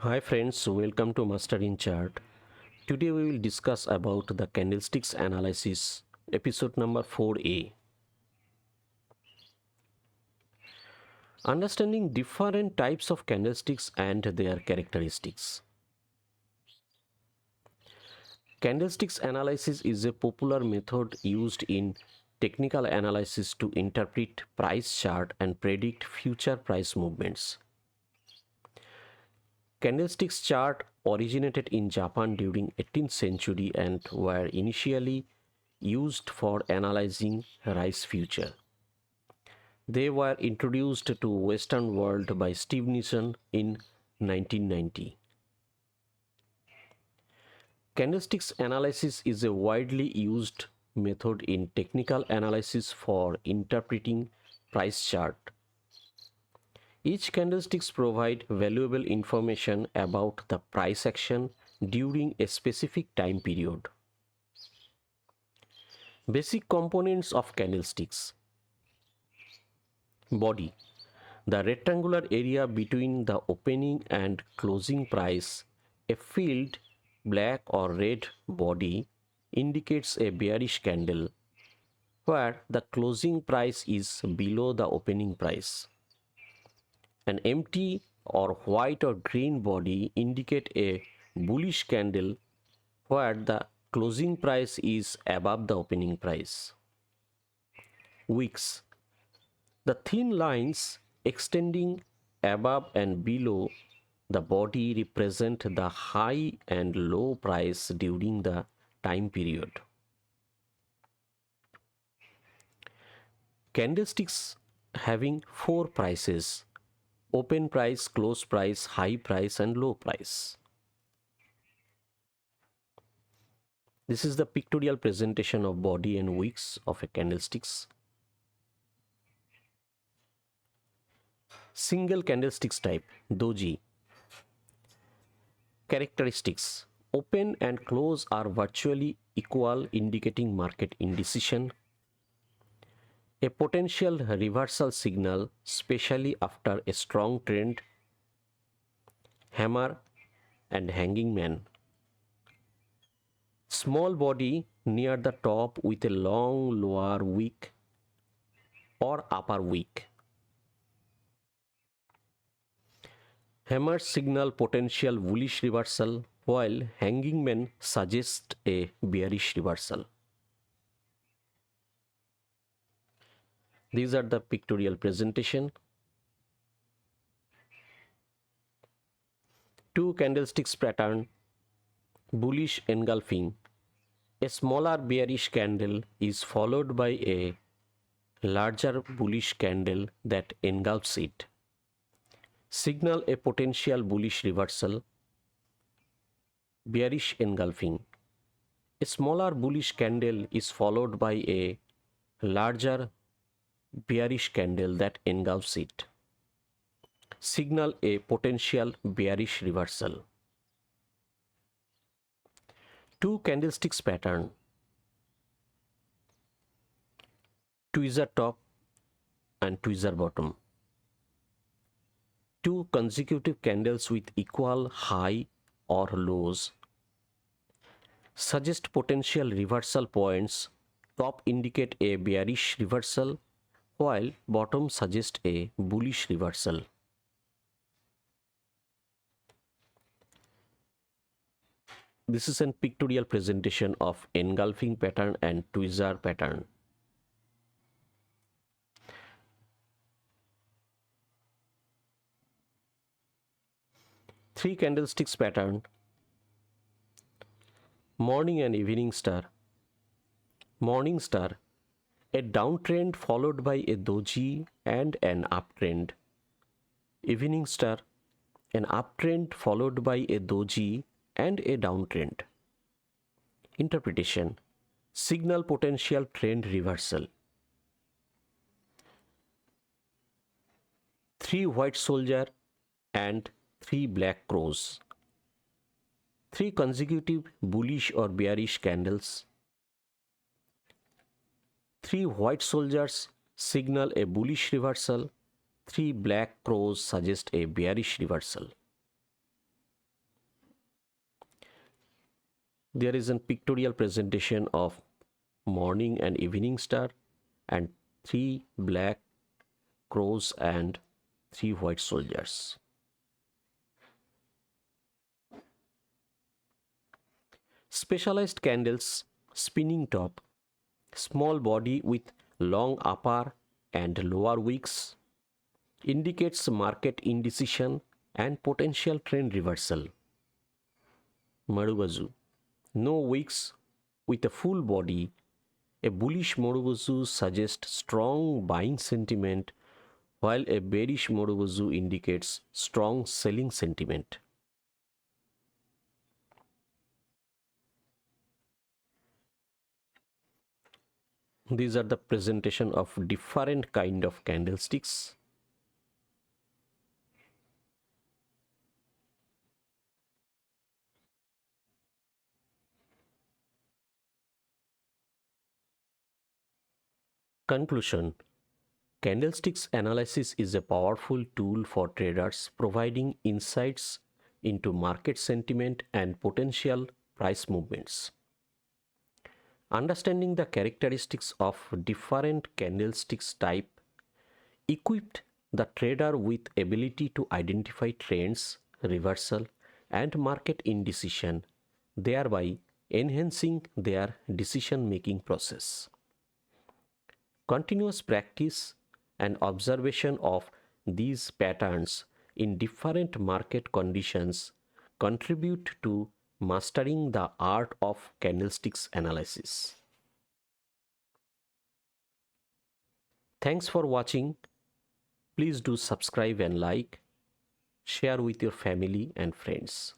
Hi friends, welcome to Master in Chart. Today we will discuss about the candlesticks analysis, episode number 4A. Understanding different types of candlesticks and their characteristics. Candlesticks analysis is a popular method used in technical analysis to interpret price chart and predict future price movements. Candlesticks chart originated in Japan during 18th century and were initially used for analyzing rice future. They were introduced to Western world by Stevenson in 1990. Candlesticks analysis is a widely used method in technical analysis for interpreting price chart. Each candlesticks provide valuable information about the price action during a specific time period. Basic components of candlesticks. Body. The rectangular area between the opening and closing price, a filled black or red body, indicates a bearish candle where the closing price is below the opening price. An empty or white or green body indicate a bullish candle where the closing price is above the opening price. Wicks. The thin lines extending above and below the body represent the high and low price during the time period. Candlesticks having four prices: open price, close price, high price and low price. This is the pictorial presentation of body and wicks of a candlesticks. Single candlesticks type, doji. Characteristics: open and close are virtually equal, indicating market indecision. A potential reversal signal, especially after a strong trend. Hammer and hanging man. Small body near the top with a long lower wick or upper wick. Hammer signal potential bullish reversal, while hanging man suggests a bearish reversal. These are the pictorial presentation. Two candlesticks pattern, bullish engulfing. A smaller bearish candle is followed by a larger bullish candle that engulfs it. Signal a potential bullish reversal. Bearish engulfing. A smaller bullish candle is followed by a larger bearish candle that engulfs it. Signal a potential bearish reversal. Two candlesticks pattern, tweezer top and tweezer bottom. Two consecutive candles with equal high or lows suggest potential reversal points. Top indicate a bearish reversal while bottom suggests a bullish reversal. This is a pictorial presentation of engulfing pattern and tweezer pattern. Three candlesticks pattern, morning and evening star. Morning star, a downtrend followed by a doji and an uptrend. Evening star, an uptrend followed by a doji and a downtrend. Interpretation: signal potential trend reversal. Three white soldier and three black crows. Three consecutive bullish or bearish candles. Three white soldiers signal a bullish reversal. Three black crows suggest a bearish reversal. There is a pictorial presentation of morning and evening star and three black crows and three white soldiers. Specialized candles, spinning top, small body with long upper and lower wicks, indicates market indecision and potential trend reversal. Marubazu, no wicks with a full body. A bullish Marubozu suggests strong buying sentiment, while a bearish Marubozu indicates strong selling sentiment. These are the presentation of different kind of candlesticks. Conclusion: Candlesticks analysis is a powerful tool for traders, providing insights into market sentiment and potential price movements. Understanding the characteristics of different candlesticks type equipped the trader with ability to identify trends, reversal, and market indecision, thereby enhancing their decision-making process. Continuous practice and observation of these patterns in different market conditions contribute to mastering the art of candlesticks analysis. Thanks for watching. Please do subscribe and like, share with your family and friends.